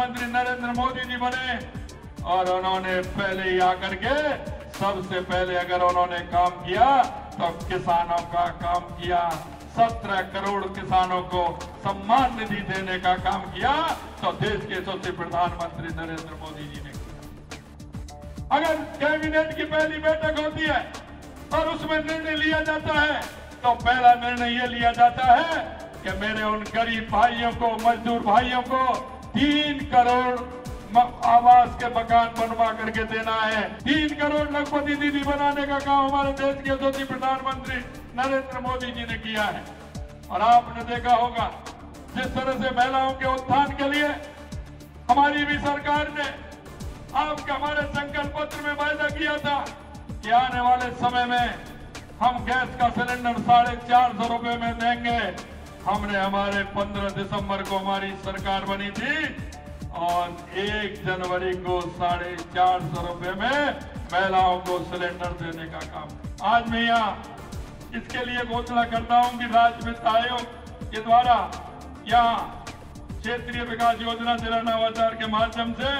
प्रधानमंत्री नरेंद्र मोदी जी बने और उन्होंने पहले ही आकर के सबसे पहले अगर उन्होंने काम किया तो किसानों का काम किया। 17 करोड़ किसानों को सम्मान निधि देने का काम किया तो देश के यशस्वी प्रधानमंत्री नरेंद्र मोदी जी ने किया। अगर कैबिनेट की पहली बैठक होती है और उसमें निर्णय लिया जाता है तो पहला निर्णय ये लिया जाता है कि मेरे उन गरीब भाइयों को, मजदूर भाइयों को 3 करोड़ आवास के मकान बनवा करके देना है। 3 करोड़ लखपति दीदी बनाने का काम हमारे देश के यशस्वी प्रधानमंत्री नरेंद्र मोदी जी ने किया है। और आपने देखा होगा जिस तरह से महिलाओं के उत्थान के लिए हमारी भी सरकार ने आपके हमारे संकल्प पत्र में वायदा किया था कि आने वाले समय में हम गैस का सिलेंडर 450 रुपए में देंगे। हमने हमारे 15 दिसंबर को हमारी सरकार बनी थी और 1 जनवरी को 450 रुपए में महिलाओं को सिलेंडर देने का काम। आज मैं यहाँ इसके लिए घोषणा करता हूं कि राज्य वित्त आयोग के द्वारा यहाँ क्षेत्रीय विकास योजना जिला नवाचार के माध्यम से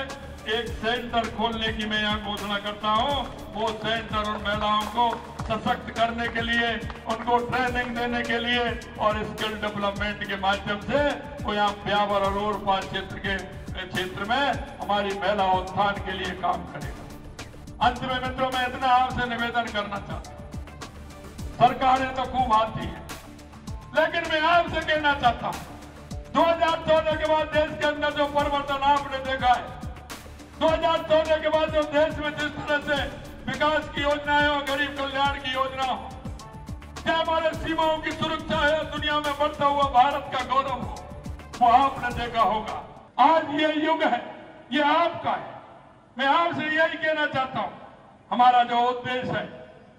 एक सेंटर खोलने की मैं यहाँ घोषणा करता हूँ। वो सेंटर उन महिलाओं को सशक्त करने के लिए, उनको ट्रेनिंग देने के लिए और स्किल डेवलपमेंट के माध्यम से वो यहाँ ब्यावर और ओरपाल क्षेत्र में हमारी महिला उत्थान के लिए काम करेगा। अंत में मित्रों, मैं इतना आपसे निवेदन करना चाहता हूँ। सरकारें तो खूब आती है, लेकिन मैं आपसे कहना चाहता हूँ 2014 के बाद देश के अंदर जो परिवर्तन आपने देखा है, 2014 के बाद जो देश में जिस तरह से विकास की योजनाएं और गरीब कल्याण की योजना हो, क्या हमारे सीमाओं की सुरक्षा है, दुनिया में बढ़ता हुआ भारत का गौरव हो, वो आपने देखा होगा। आज ये युग है, ये आपका है। मैं आपसे यही कहना चाहता हूं, हमारा जो उद्देश्य है,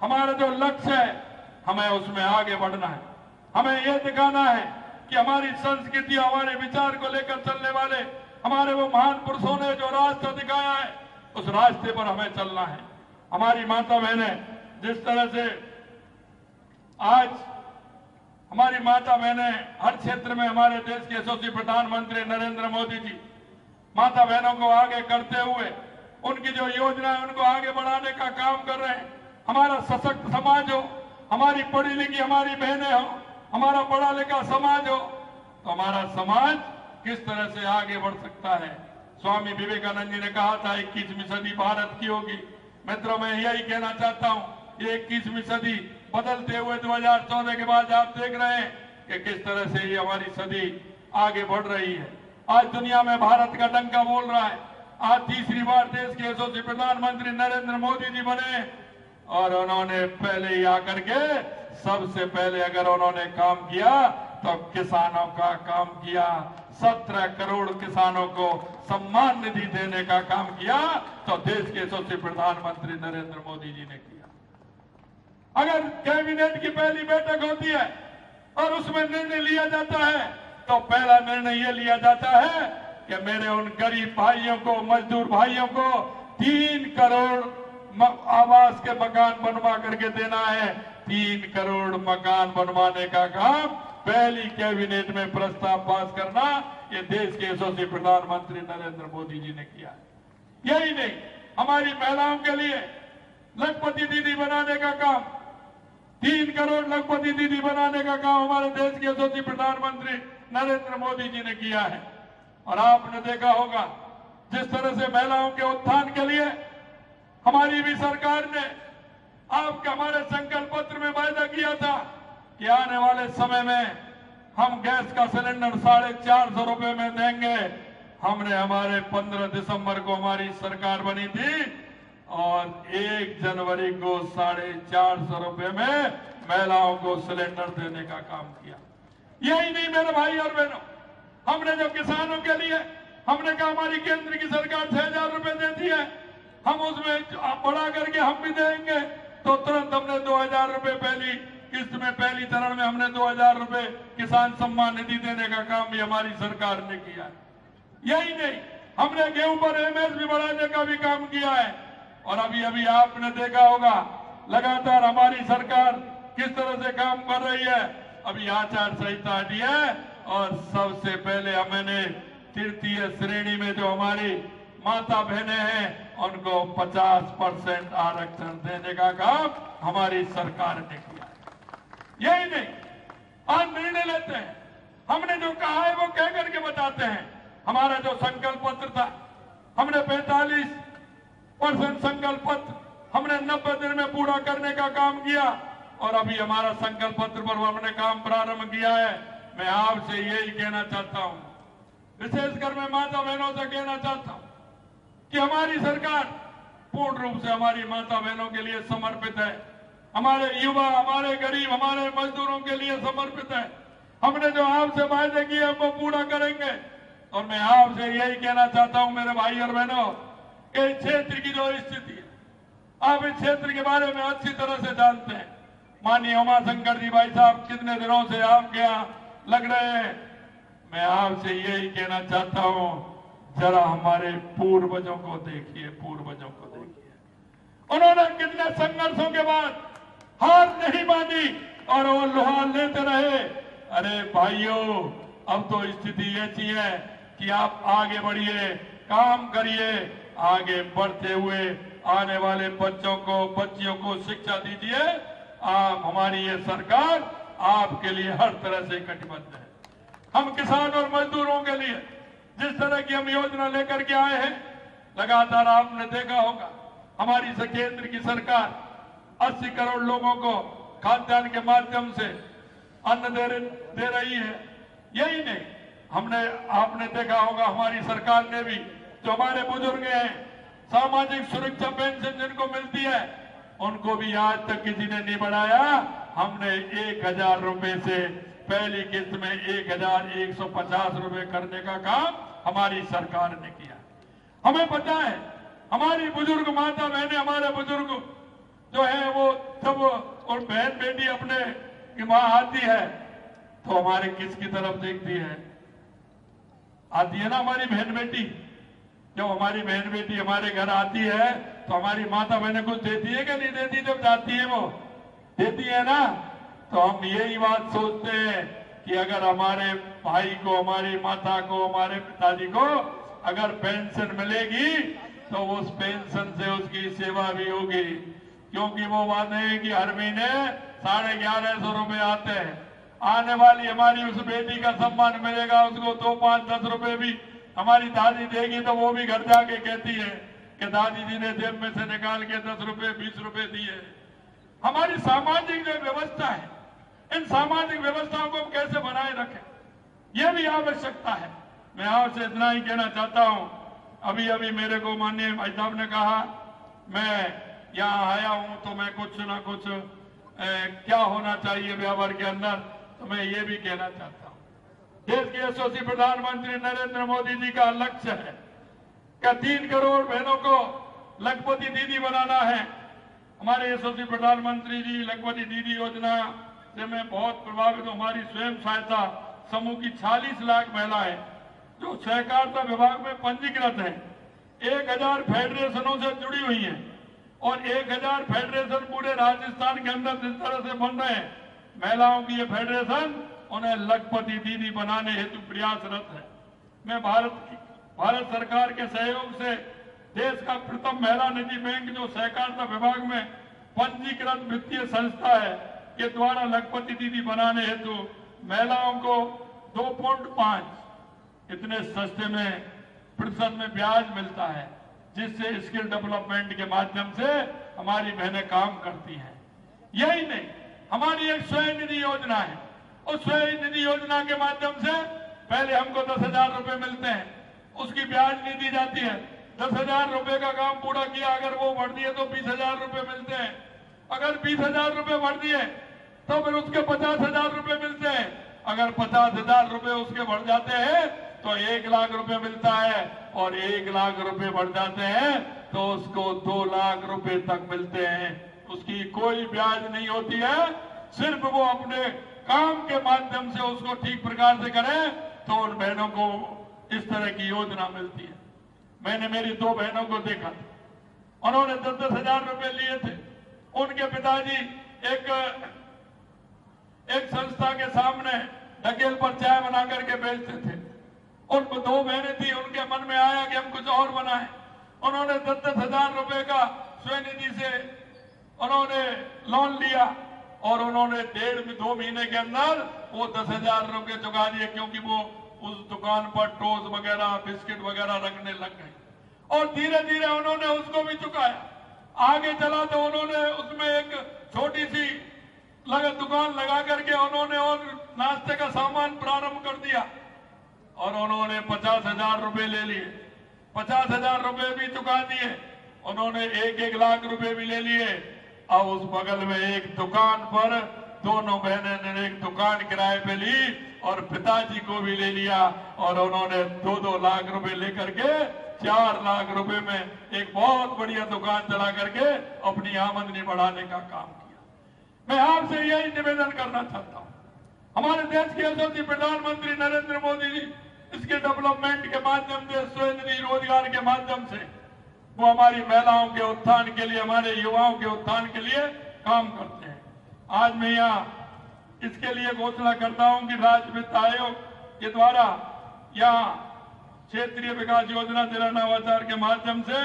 हमारा जो लक्ष्य है, हमें उसमें आगे बढ़ना है। हमें यह दिखाना है कि हमारी संस्कृति, हमारे विचार को लेकर चलने वाले हमारे वो महान पुरुषों ने जो रास्ता दिखाया है, उस रास्ते पर हमें चलना है। हमारी माता बहनें जिस तरह से आज हमारी माता बहनें हर क्षेत्र में हमारे देश के यशस्वी प्रधानमंत्री नरेंद्र मोदी जी माता बहनों को आगे करते हुए उनकी जो योजना है उनको आगे बढ़ाने का काम कर रहे हैं। हमारा सशक्त समाज हो, हमारी पढ़ी लिखी हमारी बहनें हो, हमारा पढ़ा लिखा समाज हो, तो हमारा समाज किस तरह से आगे बढ़ सकता है। स्वामी विवेकानंद जी ने कहा था 21वीं सदी भारत की होगी। मित्रों, मैं यही कहना चाहता हूं, ये 21वीं सदी बदलते हुए 2014 के बाद आप देख रहे हैं कि किस तरह से ये हमारी सदी आगे बढ़ रही है। आज दुनिया में भारत का डंका बोल रहा है। आज तीसरी बार देश के यशस्वी प्रधानमंत्री नरेंद्र मोदी जी बने और उन्होंने पहले ही आकर के सबसे पहले अगर उन्होंने काम किया तो किसानों का काम किया। 17 करोड़ किसानों को सम्मान निधि देने का काम किया तो देश के यशस्वी प्रधानमंत्री नरेंद्र मोदी जी ने किया। अगर कैबिनेट की पहली बैठक होती है और उसमें निर्णय लिया जाता है तो पहला निर्णय ये लिया जाता है कि मेरे उन गरीब भाइयों को, मजदूर भाइयों को 3 करोड़ आवास के मकान बनवा करके देना है। 3 करोड़ मकान बनवाने का काम पहली कैबिनेट में प्रस्ताव पास करना ये देश के यशस्वी प्रधानमंत्री नरेंद्र मोदी जी ने किया। यही नहीं, हमारी महिलाओं के लिए लखपति दीदी बनाने का काम, 3 करोड़ लखपति दीदी बनाने का काम हमारे देश के यशस्वी प्रधानमंत्री नरेंद्र मोदी जी ने किया है। और आपने देखा होगा जिस तरह से महिलाओं के उत्थान के लिए हमारी भी सरकार ने आपके हमारे संकल्प पत्र में वायदा किया था कि आने वाले समय में हम गैस का सिलेंडर 450 रुपए में देंगे। हमने हमारे 15 दिसंबर को हमारी सरकार बनी थी और 1 जनवरी को 450 रुपए में महिलाओं को सिलेंडर देने का काम किया। यही नहीं मेरे भाई और बहनों, हमने जो किसानों के लिए हमने कहा हमारी केंद्र की सरकार 6000 रुपए देती है, हम उसमें बढ़ा करके हम भी देंगे, तो तुरंत हमने 2000 रुपए पहली किस्त में, पहली चरण में हमने 2000 रुपए किसान सम्मान निधि देने का काम भी हमारी सरकार ने किया है। यही नहीं, हमने गेहूं पर एमएसपी बढ़ाने का भी काम किया है। और अभी अभी आपने देखा होगा लगातार हमारी सरकार किस तरह से काम कर रही है। अभी आचार संहिता हटी है और सबसे पहले हमने तृतीय श्रेणी में जो हमारी माता बहनें हैं उनको 50% आरक्षण देने का काम हमारी सरकार ने किया है। यही नहीं, आज निर्णय लेते हैं, हमने जो कहा है वो कह करके बताते हैं। हमारा जो संकल्प पत्र था, हमने 45% संकल्प पत्र हमने 90 दिन में पूरा करने का काम किया और अभी हमारा संकल्प पत्र पर हमने काम प्रारंभ किया है। मैं आपसे यही कहना चाहता हूं, विशेषकर मैं माता बहनों से कहना चाहता हूं कि हमारी सरकार पूर्ण रूप से हमारी माता बहनों के लिए समर्पित है, हमारे युवा, हमारे गरीब, हमारे मजदूरों के लिए समर्पित है। हमने जो आपसे वायदे किए हम वो पूरा करेंगे। और मैं आपसे यही कहना चाहता हूं मेरे भाई और बहनों, कि इस क्षेत्र की जो स्थिति है, आप इस क्षेत्र के बारे में अच्छी तरह से जानते हैं। माननीय उमाशंकर जी भाई साहब कितने दिनों से आपके यहाँ लग रहे हैं। मैं आपसे यही कहना चाहता हूं, जरा हमारे पूर्वजों को देखिए, पूर्वजों को देखिए। उन्होंने कितने संघर्षों के बाद हार नहीं मानी और वो लोहा लेते रहे। अरे भाइयों, अब तो स्थिति ऐसी है कि आप आगे बढ़िए, काम करिए, आगे बढ़ते हुए आने वाले बच्चों को, बच्चियों को शिक्षा दीजिए। आप, हमारी ये सरकार आपके लिए हर तरह से कटिबद्ध है। हम किसान और मजदूरों के लिए जिस तरह की हम योजना लेकर के आए हैं, लगातार आपने देखा होगा हमारी केंद्र की सरकार 80 करोड़ लोगों को खाद्यान्न के माध्यम से अन्न दे रही है। यही नहीं, आपने देखा होगा हमारी सरकार ने भी जो हमारे बुजुर्ग हैं, सामाजिक सुरक्षा पेंशन जिनको मिलती है, उनको भी आज तक किसी ने नहीं बढ़ाया। हमने 1000 रुपए से पहली किस्त में 1150 रुपए करने का काम हमारी सरकार ने किया। हमें पता है हमारी बुजुर्ग माता बहनें, हमारे बुजुर्ग जो है वो जब और बहन बेटी अपने की मां आती है तो हमारे किसकी तरफ देखती है? आती है ना हमारी बहन बेटी। जब हमारी बहन बेटी हमारे घर आती है तो हमारी माता बहनें कुछ देती है कि नहीं देती? जब जाती है वो देती है ना। तो हम यही बात सोचते हैं कि अगर हमारे भाई को, हमारी माता को, हमारे पिताजी को अगर पेंशन मिलेगी तो उस पेंशन से उसकी सेवा भी होगी। क्योंकि वो वादे हैं कि हर महीने 1150 रुपए आते हैं। आने वाली हमारी उस बेटी का सम्मान मिलेगा, उसको 2, 5, 10 रुपए भी हमारी दादी देगी तो वो भी घर जाके कहती है कि दादी जी ने जेब में से निकाल के 10 रुपए 20 रुपए दिए। हमारी सामाजिक जो व्यवस्था है, इन सामाजिक व्यवस्थाओं को हम कैसे बनाए रखें, यह भी आवश्यकता है। मैं आपसे इतना ही कहना चाहता हूं, अभी अभी मेरे को माननीय भाई साहब ने कहा मैं यहाँ आया हूं तो मैं कुछ ना कुछ क्या होना चाहिए व्यवहार के अंदर, तो मैं ये भी कहना चाहता हूं, देश के यशस्वी प्रधानमंत्री नरेंद्र मोदी जी का लक्ष्य है कि 3 करोड़ बहनों को लखपति दीदी बनाना है। हमारे यशस्वी प्रधानमंत्री जी लखपति दीदी योजना से मैं बहुत प्रभावित हूं। हमारी स्वयं सहायता समूह की 40 लाख महिलाएं जो सहकारिता विभाग में पंजीकृत हैं, 1000 फेडरेशनों से जुड़ी हुई हैं और 1000 फेडरेशन पूरे राजस्थान के अंदर जिस तरह से बन रहे हैं, महिलाओं की ये फेडरेशन उन्हें लखपति दीदी बनाने हेतु प्रयासरत है। मैं भारत सरकार के सहयोग से देश का प्रथम महिला निजी बैंक जो सहकारिता विभाग में पंजीकृत वित्तीय संस्था है के द्वारा लखपति दीदी बनाने हेतु महिलाओं को 2.5 इतने सस्ते में प्रतिशत में ब्याज मिलता है, जिससे स्किल डेवलपमेंट के माध्यम से हमारी बहनें काम करती हैं। यही नहीं, हमारी एक स्वयं निधि योजना है। उस स्वयं निधि योजना के माध्यम से पहले हमको 10,000 रुपए मिलते हैं, उसकी ब्याज नहीं दी जाती है। 10,000 रुपए का काम पूरा किया, अगर वो बढ़ दिए तो 20,000 रुपए मिलते हैं। अगर 20,000 रुपए बढ़ दिए तो फिर उसके 50,000 रुपए मिलते हैं। अगर 50,000 रुपए उसके बढ़ जाते हैं तो 1 लाख रुपए मिलता है, और 1 लाख रुपए बढ़ जाते हैं तो उसको 2 लाख रुपए तक मिलते हैं। उसकी कोई ब्याज नहीं होती है, सिर्फ वो अपने काम के माध्यम से उसको ठीक प्रकार से करें तो उन बहनों को इस तरह की योजना मिलती है। मैंने मेरी 2 बहनों को देखा, उन्होंने 10,000 रुपए लिए थे। उनके पिताजी एक संस्था के सामने ढकेल पर चाय बना करके बेचते थे। उन 2 बहनें थी, उनके मन में आया कि हम कुछ और बनाएं। उन्होंने 10-10 हजार रुपए का स्वनिधि से उन्होंने लोन लिया और उन्होंने 1.5-2 महीने के अंदर वो 10,000 रुपए चुका दिए, क्योंकि वो उस दुकान पर टोस्ट वगैरह बिस्किट वगैरह रखने लग गए और धीरे धीरे उन्होंने उसको भी चुकाया। आगे चला तो उन्होंने उसमें एक छोटी सी दुकान लगा करके उन्होंने और नाश्ते का सामान प्रारंभ कर दिया और उन्होंने 50,000 रुपए ले लिए। 50,000 रुपए भी चुका दिए। उन्होंने 1-1 लाख रुपए भी ले लिए। अब उस बगल में एक दुकान पर दोनों बहनें ने एक दुकान किराए पे ली और पिताजी को भी ले लिया और उन्होंने 2-2 लाख रुपए लेकर के 4 लाख रुपए में एक बहुत बढ़िया दुकान चला करके अपनी आमदनी बढ़ाने का काम किया। मैं आपसे यही निवेदन करना चाहता हूं, हमारे देश के यशस्वी प्रधानमंत्री नरेंद्र मोदी जी इसके डेवलपमेंट के माध्यम से, स्वनिधि रोजगार के माध्यम से वो हमारी महिलाओं के उत्थान के लिए, हमारे युवाओं के उत्थान के लिए काम करते हैं। आज मैं यहाँ इसके लिए घोषणा करता हूं कि राज्य वित्त आयोग के द्वारा यहाँ क्षेत्रीय विकास योजना जिला नवाचार के माध्यम से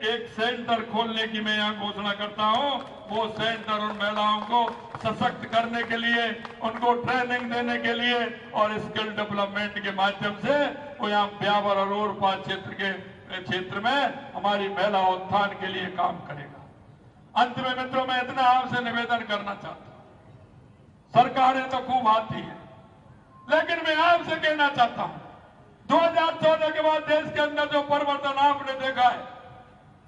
एक सेंटर खोलने की मैं यहाँ घोषणा करता हूँ। वो सेंटर उन महिलाओं को सशक्त करने के लिए, उनको ट्रेनिंग देने के लिए और स्किल डेवलपमेंट के माध्यम से वो यहाँ ब्यावर और ओरपा क्षेत्र में हमारी महिला उत्थान के लिए काम करेगा। अंत में मित्रों, मैं इतना आपसे निवेदन करना चाहता हूँ, सरकारें तो खूब आती है, लेकिन मैं आपसे कहना चाहता हूँ 2014 के बाद देश के अंदर जो परिवर्तन आपने देखा है,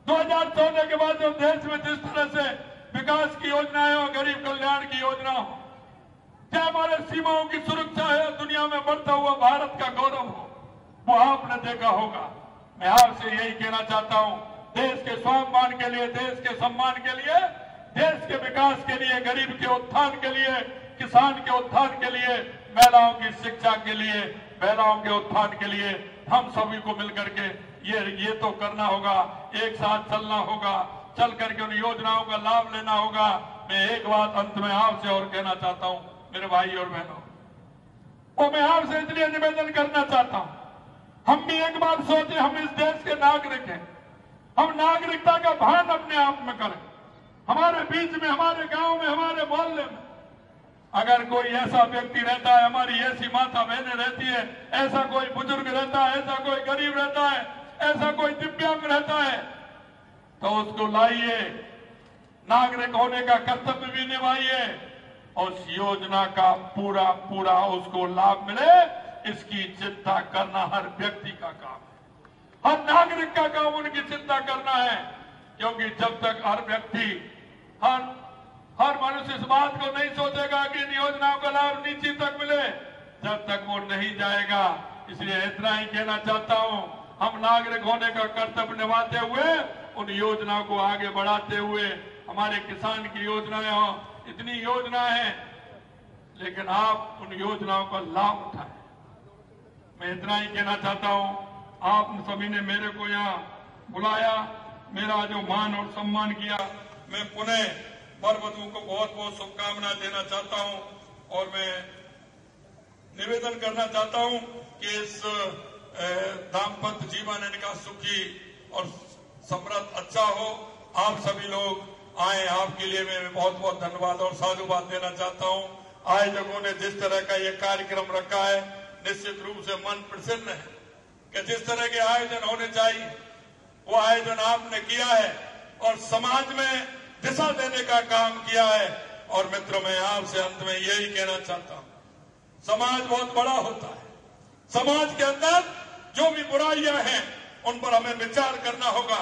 2014 के बाद जो देश में जिस तरह से विकास की योजनाएं और गरीब कल्याण की योजना हो, चाहे हमारे सीमाओं की सुरक्षा है, दुनिया में बढ़ता हुआ भारत का गौरव हो, वो आपने देखा होगा। मैं आपसे यही कहना चाहता हूं, देश के स्वाभिमान के लिए, देश के सम्मान के लिए, देश के विकास के लिए, गरीब के उत्थान के लिए, किसान के उत्थान के लिए, महिलाओं की शिक्षा के लिए, महिलाओं के उत्थान के लिए हम सभी को मिलकर के ये तो करना होगा, एक साथ चलना होगा, चल करके उन योजनाओं का लाभ लेना होगा। मैं एक बात अंत में आपसे और कहना चाहता हूं, मेरे भाई और बहनों, और मैं आपसे इसलिए निवेदन करना चाहता हूं, हम भी एक बात सोचें, हम इस देश के नागरिक हैं, हम नागरिकता का भान अपने आप में करें। हमारे बीच में, हमारे गांव में, हमारे मोहल्ले में अगर कोई ऐसा व्यक्ति रहता है, हमारी ऐसी माता बहनें रहती है, ऐसा कोई बुजुर्ग रहता है, ऐसा कोई गरीब रहता है, ऐसा कोई दिव्यांग रहता है, तो उसको लाइए, नागरिक होने का कर्तव्य भी निभाइए और उस योजना का पूरा पूरा उसको लाभ मिले, इसकी चिंता करना हर व्यक्ति का काम है, हर नागरिक का काम उनकी चिंता करना है। क्योंकि जब तक हर व्यक्ति, हर मनुष्य इस बात को नहीं सोचेगा कि इन योजनाओं का लाभ नीचे तक मिले, जब तक वो नहीं जाएगा। इसलिए इतना ही कहना चाहता हूं, हम नागरिक होने का कर्तव्य निभाते हुए उन योजनाओं को आगे बढ़ाते हुए, हमारे किसान की योजनाएं हो, इतनी योजनाएं हैं, लेकिन आप उन योजनाओं का लाभ उठाएं। मैं इतना ही कहना चाहता हूं, आप सभी ने मेरे को यहाँ बुलाया, मेरा जो मान और सम्मान किया, मैं पुनः वरवधू को बहुत बहुत शुभकामनाएं देना चाहता हूं और मैं निवेदन करना चाहता हूं कि इस दाम्पत्य जीवन इनका सुखी और समृद्ध अच्छा हो। आप सभी लोग आए, आपके लिए मैं बहुत बहुत धन्यवाद और साधुवाद देना चाहता हूं। आयोजकों ने जिस तरह का ये कार्यक्रम रखा है, निश्चित रूप से मन प्रसन्न है कि जिस तरह के आयोजन होने चाहिए वो आयोजन आपने किया है और समाज में दिशा देने का काम किया है। और मित्रों, मैं आपसे अंत में यही कहना चाहता हूं, समाज बहुत बड़ा होता है, समाज के अंदर जो भी बुराइयां हैं उन पर हमें विचार करना होगा।